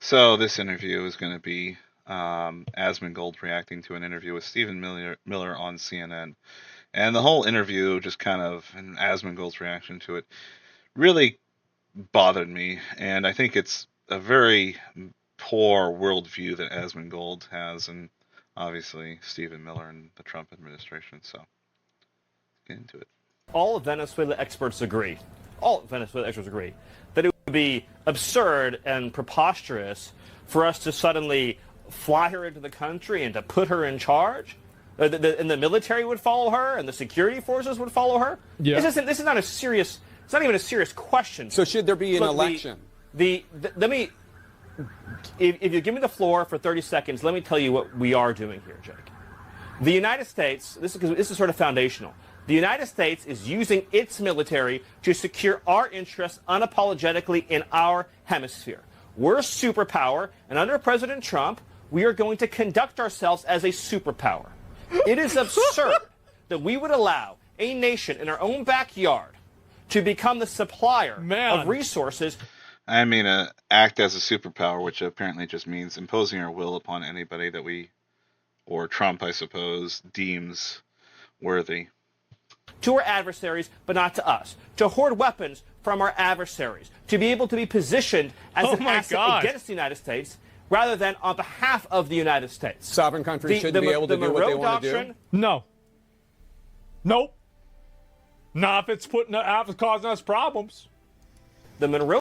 So this interview is going to be Asmongold reacting to an interview with Stephen Miller on CNN. And the whole interview, just kind of, and Asmongold's reaction to it, really bothered me. And I think it's a very poor worldview that Asmongold has, and obviously Stephen Miller and the Trump administration. So, get into it. All Venezuela experts agree, that it would be absurd and preposterous for us to suddenly fly her into the country and to put her in charge. And the military would follow her, and the security forces would follow her. Yeah. This is not a serious. It's not even a serious question. So should there be an election? Let me. If you give me the floor for 30 seconds, let me tell you what we are doing here, Jake. The United States. This is sort of foundational. The United States is using its military to secure our interests unapologetically in our hemisphere. We're a superpower, and under President Trump, we are going to conduct ourselves as a superpower. It is absurd that we would allow a nation in our own backyard to become the supplier of resources. I mean, act as a superpower, which apparently just means imposing our will upon anybody that we, or Trump, I suppose, deems worthy. To our adversaries, but not to us. To hoard weapons from our adversaries. To be able to be positioned as an asset against the United States rather than on behalf of the United States. Sovereign countries shouldn't be able to do what they want to do? No. Nope. Not if it's causing us problems. The Monroe.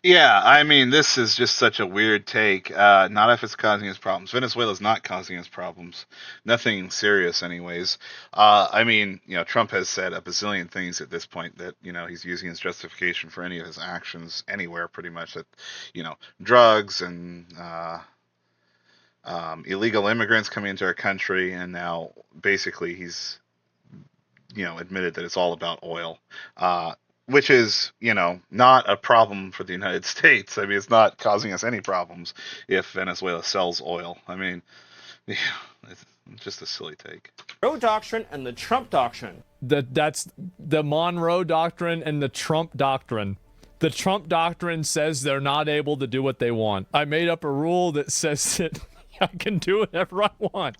Yeah, I mean, this is just such a weird take. Not if it's causing us problems. Venezuela's not causing us problems. Nothing serious, anyways. I mean, Trump has said a bazillion things at this point that, he's using as justification for any of his actions anywhere, pretty much. That, drugs and illegal immigrants coming into our country, and now basically he's, admitted that it's all about oil. Which is, not a problem for the United States. I mean, it's not causing us any problems if Venezuela sells oil. I mean, it's just a silly take. Monroe Doctrine and the Trump Doctrine. That's the Monroe Doctrine and the Trump Doctrine. The Trump Doctrine says they're not able to do what they want. I made up a rule that says that I can do whatever I want.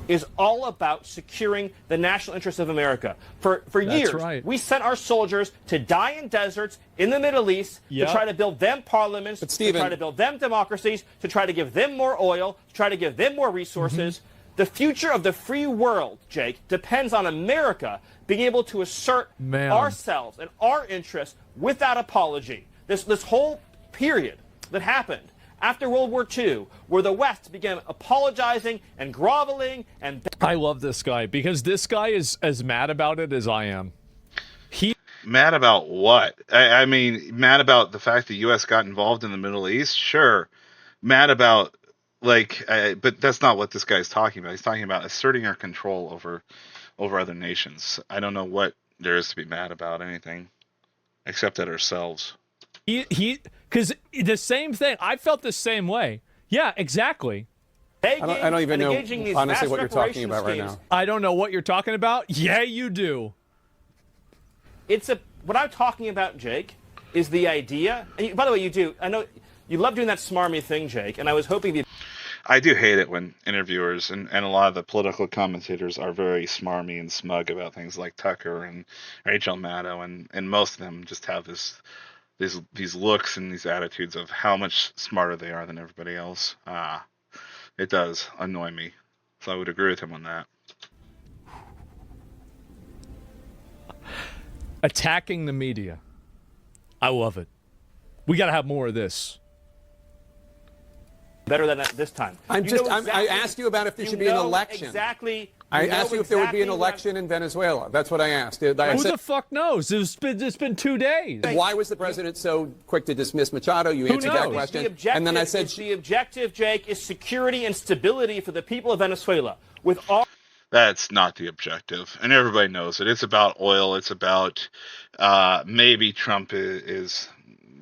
Is all about securing the national interests of America. For years, we sent our soldiers to die in deserts in the Middle East to try to build them parliaments, to try to build them democracies, to try to give them more oil, to try to give them more resources. The future of the free world, Jake, depends on America being able to assert ourselves and our interests without apology. This whole period that happened after World War II, where the West began apologizing and groveling and... I love this guy, because this guy is as mad about it as I am. Mad about what? I mean, mad about the fact the U.S. got involved in the Middle East? Sure. Mad about, but that's not what this guy's talking about. He's talking about asserting our control over other nations. I don't know what there is to be mad about anything, except at ourselves. Because the same thing, I felt the same way. Yeah, exactly. I don't even know, honestly, what you're talking about right now. I don't know what you're talking about. Yeah, you do. What I'm talking about, Jake, is the idea. And by the way, you do. I know you love doing that smarmy thing, Jake, and I was hoping you'd... I do hate it when interviewers and a lot of the political commentators are very smarmy and smug about things like Tucker and Rachel Maddow, and most of them just have these looks and these attitudes of how much smarter they are than everybody else. It does annoy me. So I would agree with him on that. Attacking the media. I love it. We got to have more of this. Better than that this time. I asked you about if there should be an election. I asked you if there would be an election in Venezuela. That's what I asked. Who the fuck knows? It's been 2 days. Why was the president so quick to dismiss Machado? You answered that question. And then I said... The objective, Jake, is security and stability for the people of Venezuela. That's not the objective. And everybody knows it. It's about oil. It's about maybe Trump is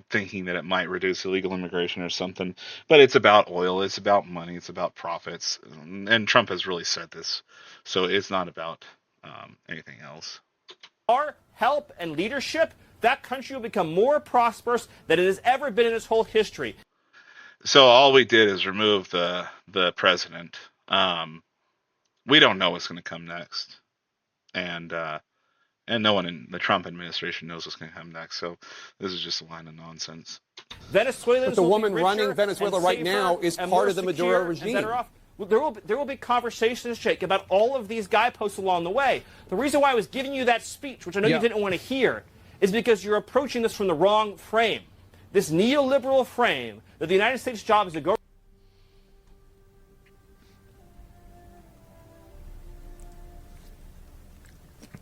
thinking that it might reduce illegal immigration or something. But it's about oil. It's about money. It's about profits. And Trump has really said this. So it's not about anything else. Our help and leadership that country will become more prosperous than it has ever been in its whole history. So all we did is remove the president. We don't know what's going to come next, and no one in the Trump administration knows what's going to come next. So this is just a line of nonsense. Venezuelans but the woman running Venezuela right now is part of the Maduro regime. There will be conversations, Jake, about all of these guideposts along the way. The reason why I was giving you that speech, which I know you didn't want to hear, is because you're approaching this from the wrong frame. This neoliberal frame that the United States' job is to go.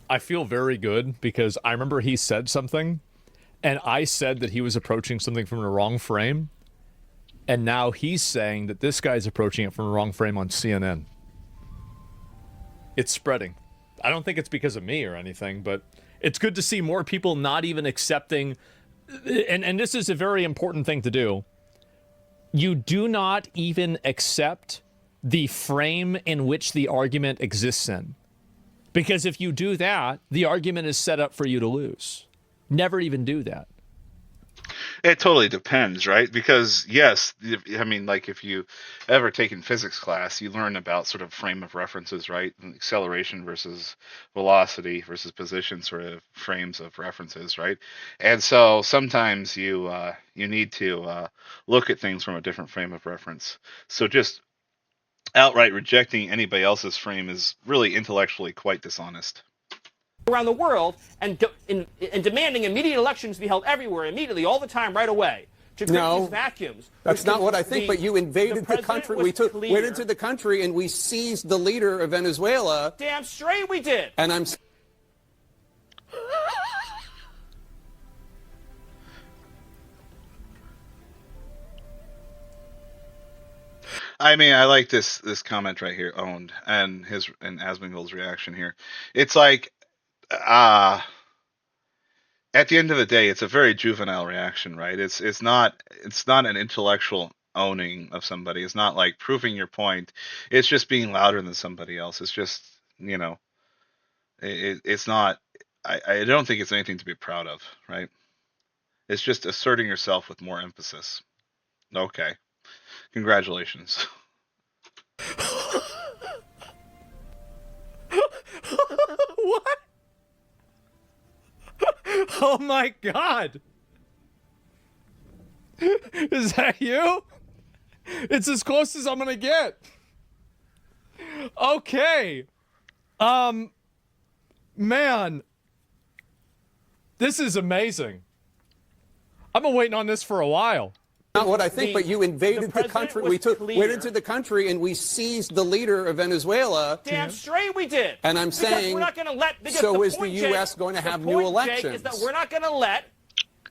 I feel very good because I remember he said something, and I said that he was approaching something from the wrong frame. And now he's saying that this guy's approaching it from the wrong frame on CNN. It's spreading. I don't think it's because of me or anything, but it's good to see more people not even accepting. And this is a very important thing to do. You do not even accept the frame in which the argument exists in. Because if you do that, the argument is set up for you to lose. Never even do that. It totally depends, right? Because yes, I mean, like if you ever taken physics class, you learn about sort of frame of references, right? Acceleration versus velocity versus position sort of frames of references, right? And so sometimes you need to look at things from a different frame of reference. So just outright rejecting anybody else's frame is really intellectually quite dishonest. Around the world and demanding immediate elections be held everywhere, immediately, all the time, right away. To create these vacuums. That's not what I think, but you invaded the country. We went into the country and we seized the leader of Venezuela. Damn straight we did. And I'm... I mean, I like this comment right here, owned, and Asmongold's reaction here. It's like, at the end of the day, it's a very juvenile reaction, right? It's not an intellectual owning of somebody. It's not like proving your point. It's just being louder than somebody else. It's just, it's not. I don't think it's anything to be proud of, right? It's just asserting yourself with more emphasis. Okay. Congratulations. What? Oh my God. Is that you? It's as close as I'm gonna get. Okay. Man. This is amazing. I've been waiting on this for a while. Not what I think, but you invaded the country. We went into the country and we seized the leader of Venezuela. Damn straight we did. And I'm saying, we're not going to let. So is the U.S. going to have new elections? Jake, is that we're not going to let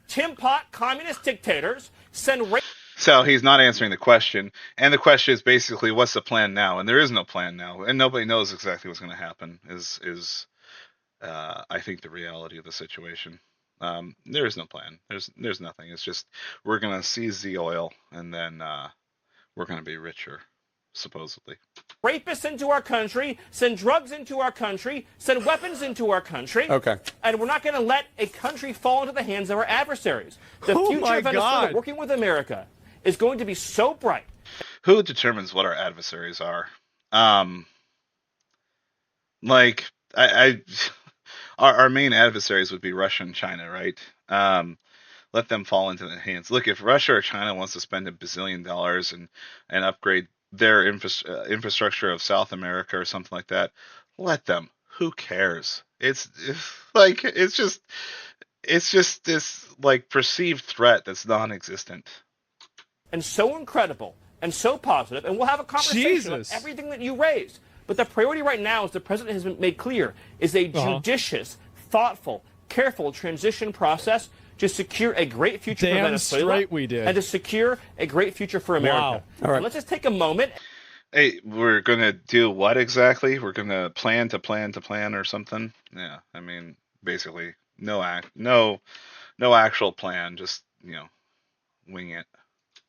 Tim Pot communist dictators send. So he's not answering the question, and the question is basically, what's the plan now? And there is no plan now, and nobody knows exactly what's going to happen. I think the reality of the situation. There is no plan. There's nothing. It's just we're gonna seize the oil and then we're gonna be richer, supposedly. Rapists into our country, send drugs into our country, send weapons into our country. Okay. And we're not going to let a country fall into the hands of our adversaries. The future of Venezuela working with America is going to be so bright. Who determines what our adversaries are? Our main adversaries would be Russia and China, right? Let them fall into the hands. Look, if Russia or China wants to spend $1 billion and upgrade their infrastructure of South America or something like that, let them. Who cares? It's just this like perceived threat that's non-existent. And so incredible and so positive, and we'll have a conversation on everything that you raised. But the priority right now, as the president has made clear, is a judicious, thoughtful, careful transition process to secure a great future for Venezuela and to secure a great future for America. Wow. All right. Let's just take a moment. Hey, we're going to do what exactly? We're going to plan or something? Yeah, I mean, basically, no actual plan, just, wing it.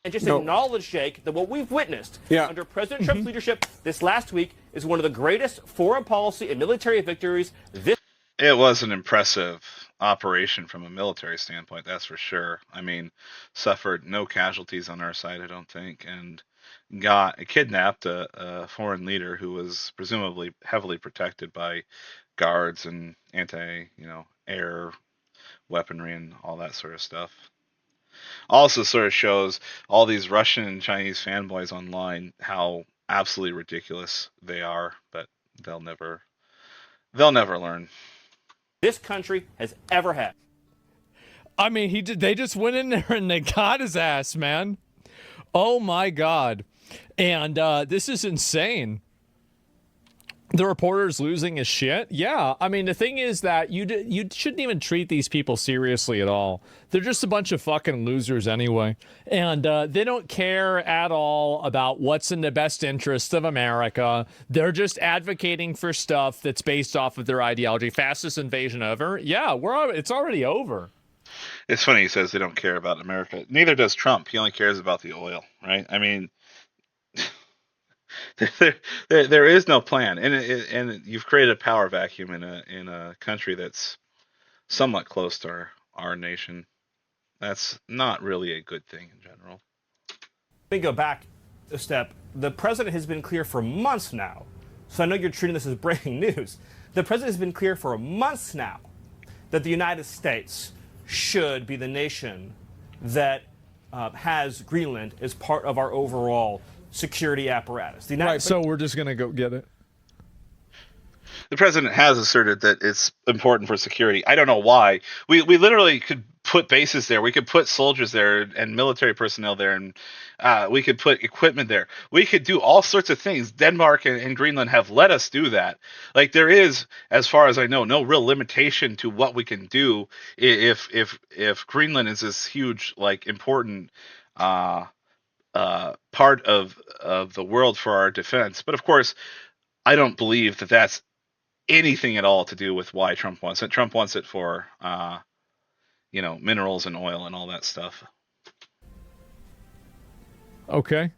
And just acknowledge, Jake, that what we've witnessed under President Trump's leadership this last week is one of the greatest foreign policy and military victories. It was an impressive operation from a military standpoint, that's for sure. I mean, suffered no casualties on our side, I don't think, and kidnapped a foreign leader who was presumably heavily protected by guards and air weaponry and all that sort of stuff. Also, sort of shows all these Russian and Chinese fanboys online how absolutely ridiculous they are, but they'll never learn. This country has ever had. I mean, they just went in there and they got his ass, man. Oh my God. And this is insane. The reporter's losing his shit. Yeah, I mean, the thing is that you shouldn't even treat these people seriously at all. They're just a bunch of fucking losers anyway. And they don't care at all about what's in the best interest of America. They're just advocating for stuff that's based off of their ideology. Fastest invasion ever? Yeah, it's already over. It's funny he says they don't care about America. Neither does Trump. He only cares about the oil, right? I mean, there is no plan, and you've created a power vacuum in a country that's somewhat close to our nation. That's not really a good thing in general. Let me go back a step. The president has been clear for months now, so I know you're treating this as breaking news. The president has been clear for months now that the United States should be the nation that has Greenland as part of our overall security apparatus. So we're just going to go get it. The president has asserted that it's important for security. I don't know why. We literally could put bases there. We could put soldiers there and military personnel there, and we could put equipment there. We could do all sorts of things. Denmark and Greenland have let us do that. Like, there is, as far as I know, no real limitation to what we can do if Greenland is this huge, like, important part of the world for our defense. But of course, I don't believe that that's anything at all to do with why Trump wants it. Trump wants it for minerals and oil and all that stuff. Okay.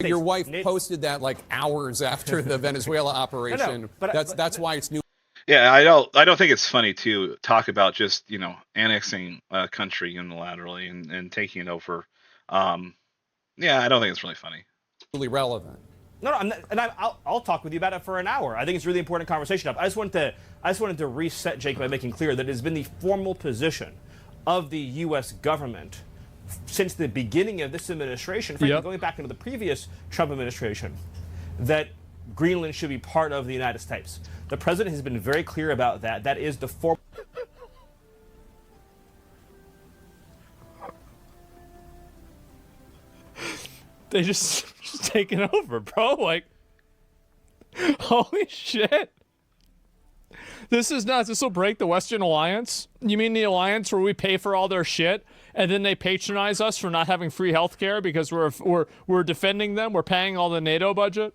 Your wife posted that like hours after the Venezuela operation. No, but that's why it's new. Yeah, I don't think it's funny to talk about just annexing a country unilaterally and taking it over. Yeah, I don't think it's really funny. Really relevant. No, I'm not, and I'll talk with you about it for an hour. I think it's a really important conversation. I just wanted to reset, Jake, by making clear that it has been the formal position of the U.S. government since the beginning of this administration, frankly, going back into the previous Trump administration, that Greenland should be part of the United States. The president has been very clear about that. That is the formal. They just taking over, bro. Like, holy shit. This is nuts. This will break the Western Alliance. You mean the alliance where we pay for all their shit and then they patronize us for not having free healthcare because we're defending them? We're paying all the NATO budget?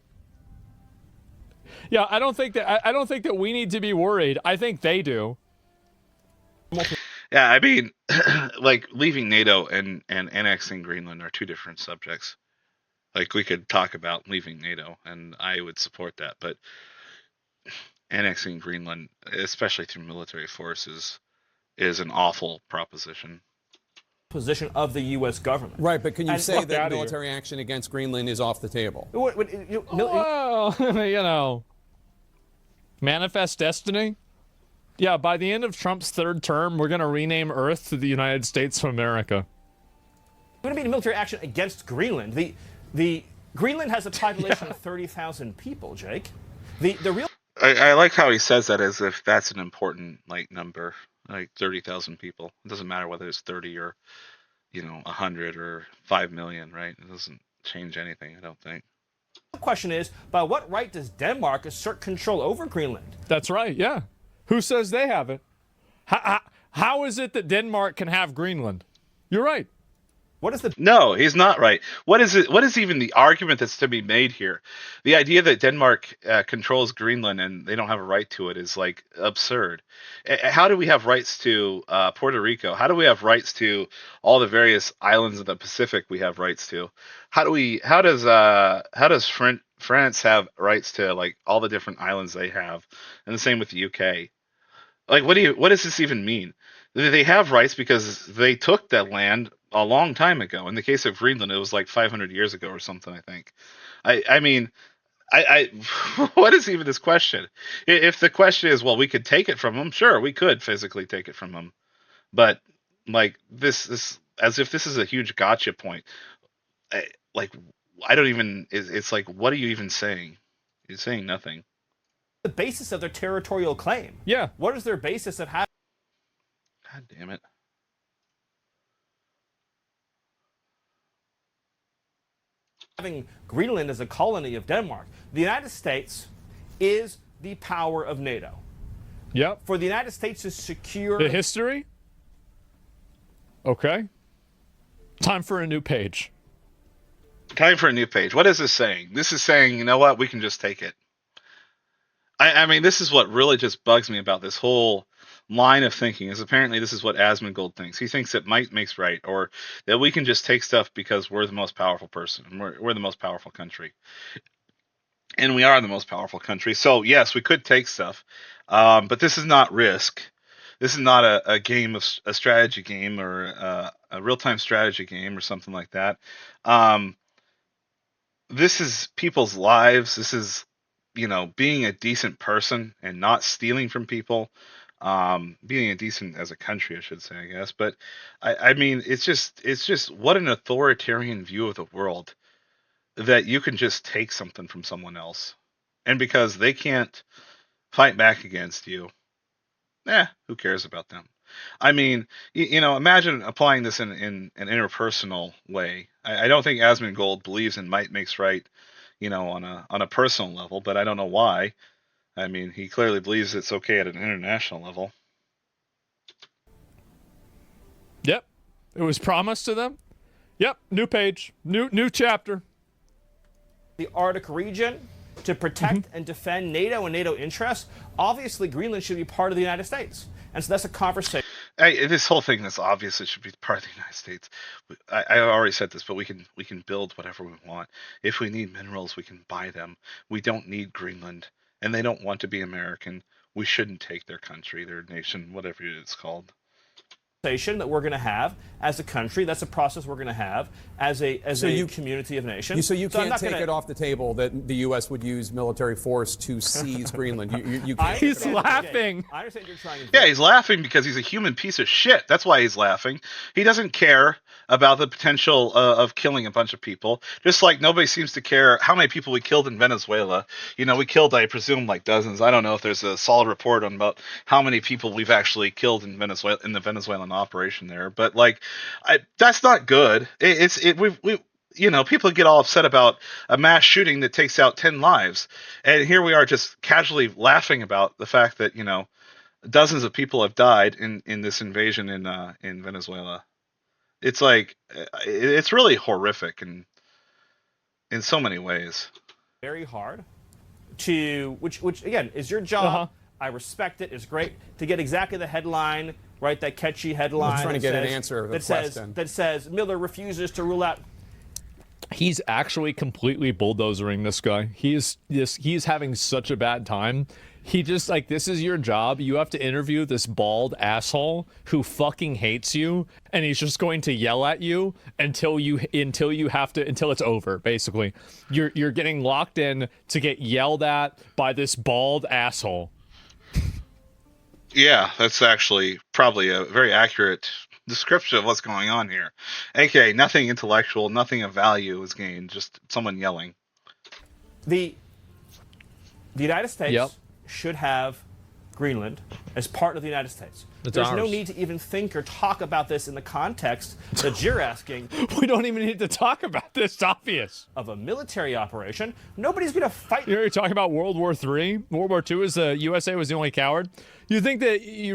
Yeah, I don't think that we need to be worried. I think they do. Yeah, I mean, like, leaving NATO and annexing Greenland are two different subjects. Like, we could talk about leaving NATO, and I would support that, but annexing Greenland, especially through military forces, is an awful proposition. Position of the U.S. government. Right, but can you say that military action against Greenland is off the table? Well, manifest destiny. Yeah, by the end of Trump's third term, we're going to rename Earth to the United States of America. Going to be military action against Greenland. The Greenland has a population of 30,000 people, Jake. The real. I like how he says that as if that's an important number, like 30,000 people. It doesn't matter whether it's 30 or 100 or 5 million, right? It doesn't change anything, I don't think. The question is, by what right does Denmark assert control over Greenland? That's right. Yeah. Who says they have it? How is it that Denmark can have Greenland? You're right. What is the? No, he's not right. What is it? What is even the argument that's to be made here? The idea that Denmark controls Greenland and they don't have a right to it is like absurd. How do we have rights to Puerto Rico? How do we have rights to all the various islands of the Pacific? We have rights to. How does France have rights to like all the different islands they have? And the same with the UK. Like, what does this even mean? They have rights because they took that land a long time ago. In the case of Greenland, it was like 500 years ago or something, I think. I mean, what is even this question? If the question is, well, we could take it from them, sure, we could physically take it from them, but like this as if this is a huge gotcha point. Like, I don't even. It's like, what are you even saying? You're saying nothing. The basis of their territorial claim. Yeah. What is their basis of having? God damn it. Having Greenland as a colony of Denmark. The United States is the power of NATO. Yep. For the United States to secure the history. Okay. Time for a new page. Time for a new page. What is this saying? This is saying, you know what? We can just take it. I mean, this is what really just bugs me about this whole line of thinking, is apparently this is what Asmongold thinks. He thinks that might makes right, or that we can just take stuff because we're the most powerful person, and we're the most powerful country. And we are the most powerful country. So, yes, we could take stuff, but this is not Risk. This is not a game of a strategy game, or a real-time strategy game or something like that. This is people's lives. This is, being a decent person and not stealing from people. Being a decent as a country, I should say, I guess. But I mean, it's just what an authoritarian view of the world, that you can just take something from someone else, and because they can't fight back against you, who cares about them? I mean, imagine applying this in an interpersonal way. I don't think Asmongold believes in might makes right, on a personal level, but I don't know why. I mean, he clearly believes it's okay at an international level. Yep. It was promised to them. Yep. New page. New chapter. The Arctic region to protect and defend NATO and NATO interests. Obviously, Greenland should be part of the United States. And so that's a conversation. This whole thing is obvious. It should be part of the United States. I already said this, but we can build whatever we want. If we need minerals, we can buy them. We don't need Greenland, and they don't want to be American. We shouldn't take their country, their nation, whatever it's called. That we're going to have as a country. That's a process we're going to have as a community of nations. So you can't take it off the table that the U.S. would use military force to seize Greenland. You can't. He's laughing. I understand you're trying to. Yeah, he's laughing because he's a human piece of shit. That's why he's laughing. He doesn't care about the potential of killing a bunch of people. Just like nobody seems to care how many people we killed in Venezuela. We killed, I presume, like dozens. I don't know if there's a solid report on about how many people we've actually killed in Venezuela, in the Venezuelan operation there, but that's not good. People get all upset about a mass shooting that takes out 10 lives, and here we are just casually laughing about the fact that dozens of people have died in this invasion in Venezuela. It's like, it's really horrific in so many ways. Very hard to which again is your job. I respect it. It's great to get exactly the headline, right? That catchy headline. I'm trying to get an answer to the question. That says Miller refuses to rule out. He's actually completely bulldozering this guy. He's having such a bad time. He just, this is your job. You have to interview this bald asshole who fucking hates you, and he's just going to yell at you until it's over. Basically, you're getting locked in to get yelled at by this bald asshole. Yeah, that's actually probably a very accurate description of what's going on here. Okay, nothing intellectual, nothing of value is gained, just someone yelling. The United States should have Greenland as part of the United States. There's no need to even think or talk about this in the context that you're asking. We don't even need to talk about this. It's obvious. Of a military operation. Nobody's going to fight. You're talking about World War III? World War II is the USA was the only coward? You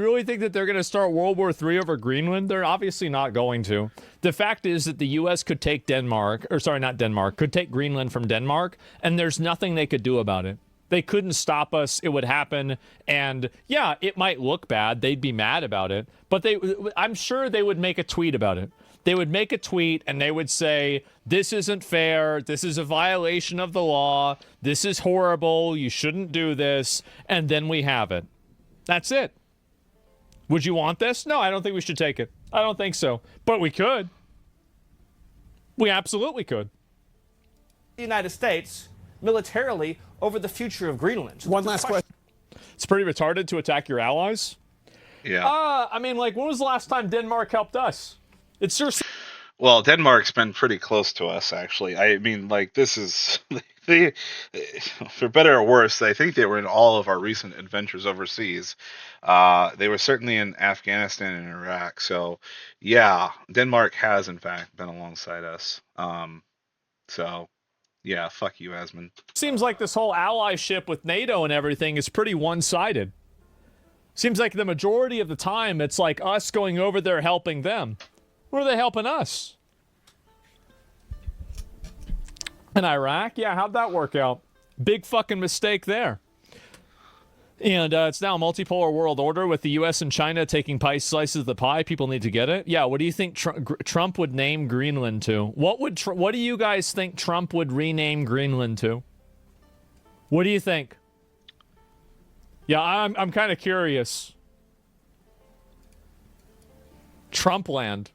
really think that they're going to start World War III over Greenland? They're obviously not going to. The fact is that the U.S. could take could take Greenland from Denmark, and there's nothing they could do about it. They couldn't stop us. It would happen. And yeah, it might look bad. They'd be mad about it. But I'm sure they would make a tweet about it. They would make a tweet and they would say, this isn't fair. This is a violation of the law. This is horrible. You shouldn't do this. And then we have it. That's it. Would you want this? No, I don't think we should take it. I don't think so. But we could. We absolutely could. The United States militarily over the future of Greenland. One last question. It's pretty retarded to attack your allies. Yeah. I mean, like, when was the last time Denmark helped us? It's seriously. Well, Denmark's been pretty close to us, actually. I mean, like, this is, they, for better or worse, I think they were in all of our recent adventures overseas. They were certainly in Afghanistan and Iraq. So, yeah, Denmark has, in fact, been alongside us. So, yeah, fuck you, Asmund. Seems like this whole allyship with NATO and everything is pretty one-sided. Seems like the majority of the time it's like us going over there helping them. Where are they helping us? In Iraq? Yeah, how'd that work out? Big fucking mistake there. And it's now a multipolar world order with the U.S. and China taking slices of the pie. People need to get it. Yeah, what do you think Trump would name Greenland to? What do you guys think Trump would rename Greenland to? What do you think? Yeah, I'm kind of curious. Trumpland.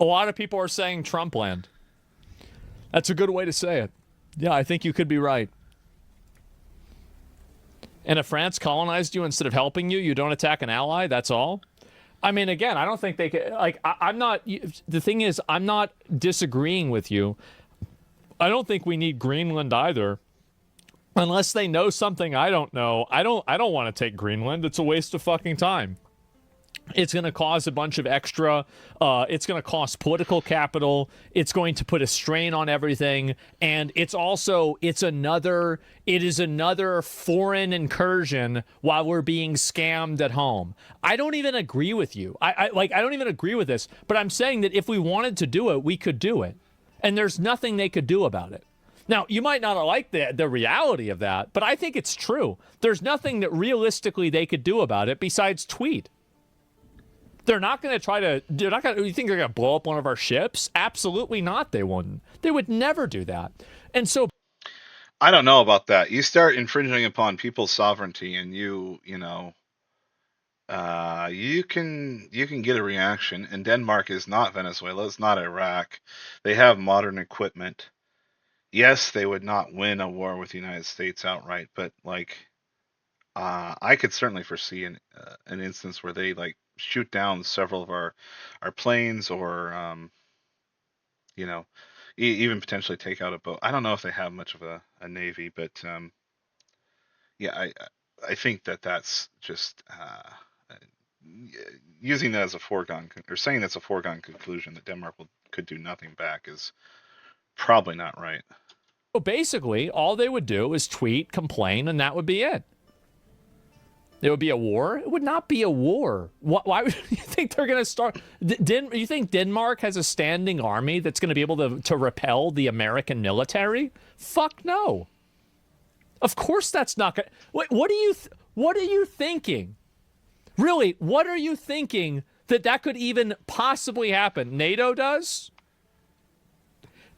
A lot of people are saying Trumpland. That's a good way to say it. Yeah, I think you could be right. And if France colonized you instead of helping you, you don't attack an ally, that's all? I mean, again, I don't think they could, like, I'm not, the thing is, I'm not disagreeing with you. I don't think we need Greenland either. Unless they know something I don't know. I don't want to take Greenland. It's a waste of fucking time. It's going to cause a bunch of extra, it's going to cost political capital. It's going to put a strain on everything. And it's another foreign incursion while we're being scammed at home. I don't even agree with you. I don't even agree with this, but I'm saying that if we wanted to do it, we could do it. And there's nothing they could do about it. Now, you might not like the reality of that, but I think it's true. There's nothing that realistically they could do about it besides tweet. They're not going to try to, you think they're going to blow up one of our ships? Absolutely not, they wouldn't. They would never do that. And so. I don't know about that. You start infringing upon people's sovereignty and you can get a reaction. And Denmark is not Venezuela. It's not Iraq. They have modern equipment. Yes, they would not win a war with the United States outright, but like, I could certainly foresee an instance where they like shoot down several of our planes, or even potentially take out a boat. I don't know if they have much of a navy, but yeah, I think that's just using that as a foregone, or saying that's a foregone conclusion that Denmark could do nothing back is probably not right. So basically, all they would do is tweet, complain, and that would be it. There would be a war? It would not be a war. Why would you think they're going to start? You think Denmark has a standing army that's going to be able to repel the American military? Fuck no. Of course that's not going to. Wait, what are you thinking? Really, what are you thinking that could even possibly happen? NATO does?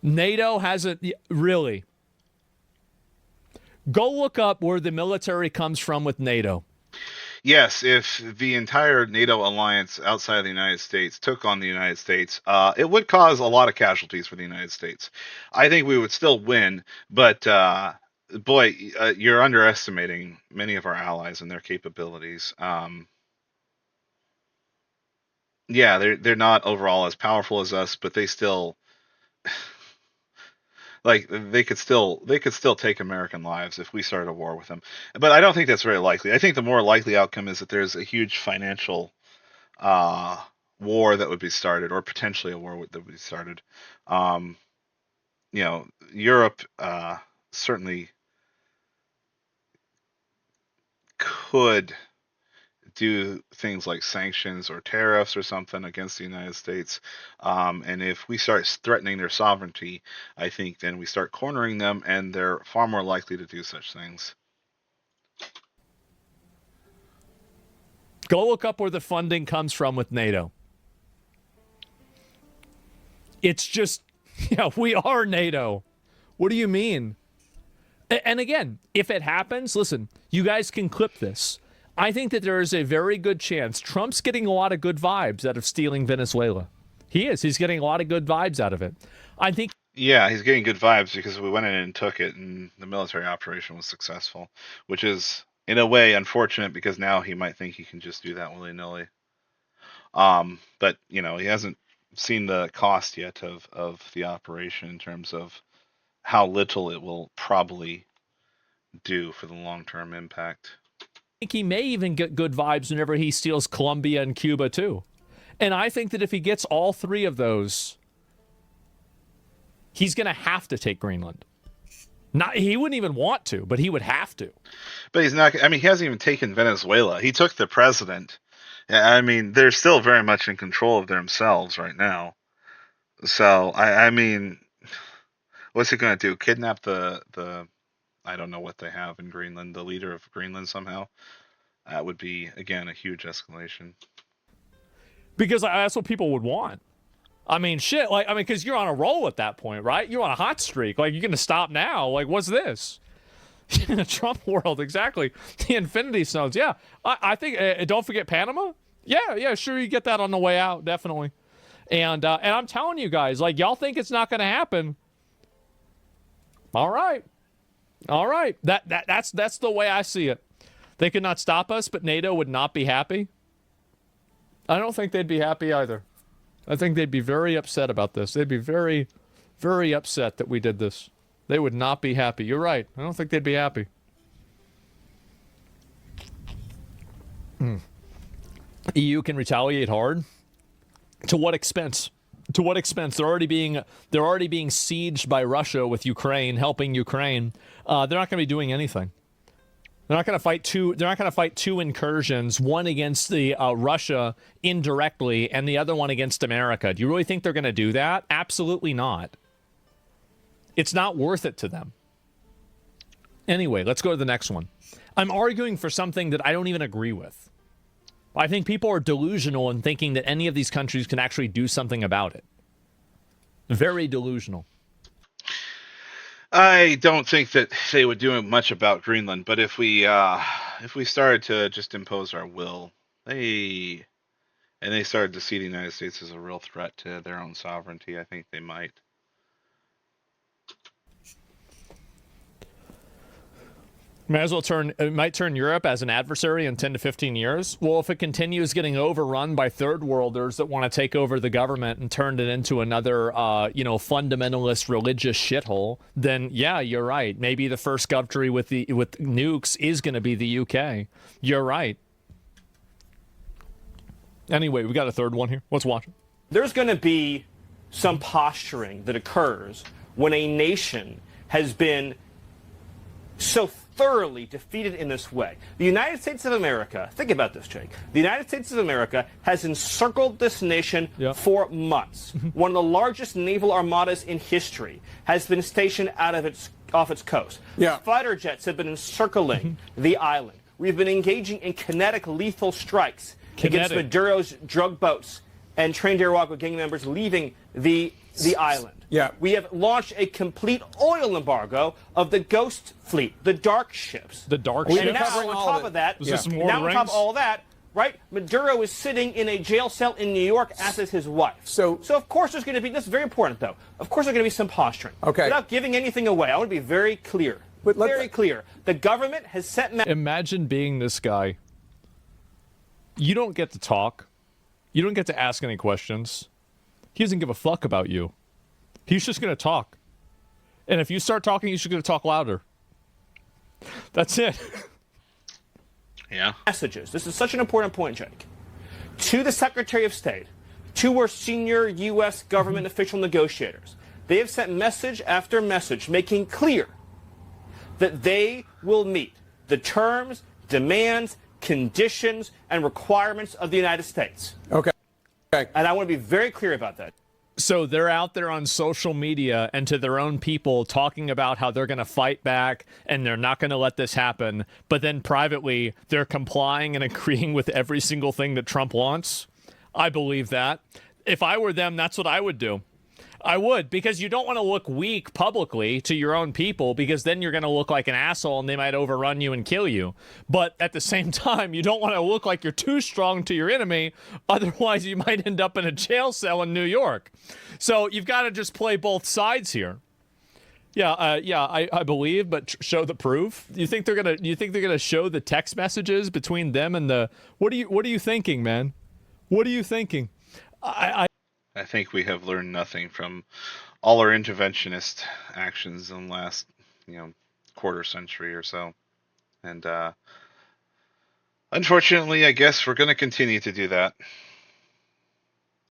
NATO hasn't, really. Go look up where the military comes from with NATO. Yes, if the entire NATO alliance outside of the United States took on the United States, it would cause a lot of casualties for the United States. I think we would still win, but boy, you're underestimating many of our allies and their capabilities. Yeah, they're not overall as powerful as us, but they still like they could still take American lives if we started a war with them. But I don't think that's very likely. I think the more likely outcome is that there's a huge financial war that would be started, or potentially a war that would be started. Europe certainly could do things like sanctions or tariffs or something against the United States. And if we start threatening their sovereignty, I think then we start cornering them, and they're far more likely to do such things. Go look up where the funding comes from with NATO. It's just, we are NATO. What do you mean? And again, if it happens, listen, you guys can clip this. I think that there is a very good chance Trump's getting a lot of good vibes out of stealing Venezuela. He is. He's getting a lot of good vibes out of it. I think. Yeah, he's getting good vibes because we went in and took it, and the military operation was successful, which is, in a way, unfortunate because now he might think he can just do that willy-nilly. But, he hasn't seen the cost yet of the operation in terms of how little it will probably do for the long-term impact. I think he may even get good vibes whenever he steals Colombia and Cuba, too. And I think that if he gets all three of those, he's going to have to take Greenland. He wouldn't even want to, but he would have to. But he's not. I mean, he hasn't even taken Venezuela. He took the president. I mean, they're still very much in control of themselves right now. So, I mean, what's he going to do? Kidnap the I don't know what they have in Greenland, the leader of Greenland somehow? That would be, again, a huge escalation. Because that's what people would want. I mean, shit, because you're on a roll at that point, right? You're on a hot streak. Like, you're going to stop now. Like, what's this? In the Trump world, exactly. The Infinity Stones, yeah. I think, don't forget Panama? Yeah, sure, you get that on the way out, definitely. And I'm telling you guys, like, y'all think it's not going to happen. All right. That's the way I see it. They could not stop us, but NATO would not be happy. I don't think they'd be happy either. I think they'd be very upset about this. They'd be very, very upset that we did this. They would not be happy. You're right. I don't think they'd be happy. EU can retaliate hard. To what expense? To what expense? They're already being sieged by Russia with Ukraine, helping Ukraine. They're not going to be doing anything. They're not going to fight two. They're not going to fight two incursions, one against the Russia indirectly, and the other one against America. Do you really think they're going to do that? Absolutely not. It's not worth it to them. Anyway, let's go to the next one. I'm arguing for something that I don't even agree with. I think people are delusional in thinking that any of these countries can actually do something about it. Very delusional. I don't think that they would do much about Greenland, but if we started to just impose our will, they started to see the United States as a real threat to their own sovereignty, I think they might. It might turn Europe as an adversary in 10 to 15 years. Well, if it continues getting overrun by third worlders that want to take over the government and turn it into another, fundamentalist religious shithole, then yeah, you're right. Maybe the first country with nukes is going to be the UK. You're right. Anyway, we got a third one here. Let's watch it. There's going to be some posturing that occurs when a nation has been so thoroughly defeated in this way. The United States of America, think about this, Jake. The United States of America has encircled this nation for months. One of the largest naval armadas in history has been stationed off its coast. Fighter jets have been encircling the island. We've been engaging in kinetic lethal strikes against Maduro's drug boats and trained Iraqi gang members leaving the island. We have launched a complete oil embargo of the ghost fleet, the dark ships. The dark ships? And now on top of that, on top of all that, right, Maduro is sitting in a jail cell in New York, as is his wife. So of course there's going to be, this is very important though, of course there's going to be some posturing. Okay. Without giving anything away, I want to be very clear. Very clear. The government has set... Imagine being this guy. You don't get to talk. You don't get to ask any questions. He doesn't give a fuck about you. He's just going to talk. And if you start talking, he's just going to talk louder. That's it. Yeah. Messages. This is such an important point, Jake. To the Secretary of State, to our senior U.S. government official negotiators, they have sent message after message making clear that they will meet the terms, demands, conditions, and requirements of the United States. Okay. And I want to be very clear about that. So they're out there on social media and to their own people talking about how they're going to fight back and they're not going to let this happen. But then privately, they're complying and agreeing with every single thing that Trump wants. I believe that. If I were them, that's what I would do. I would, because you don't want to look weak publicly to your own people, because then you're going to look like an asshole and they might overrun you and kill you. But at the same time, you don't want to look like you're too strong to your enemy. Otherwise, you might end up in a jail cell in New York. So you've got to just play both sides here. Yeah, I believe, but show the proof. You think they're gonna show the text messages between them and the? What are you thinking, man? What are you thinking? I think we have learned nothing from all our interventionist actions in the last, quarter century or so, and unfortunately, I guess we're going to continue to do that.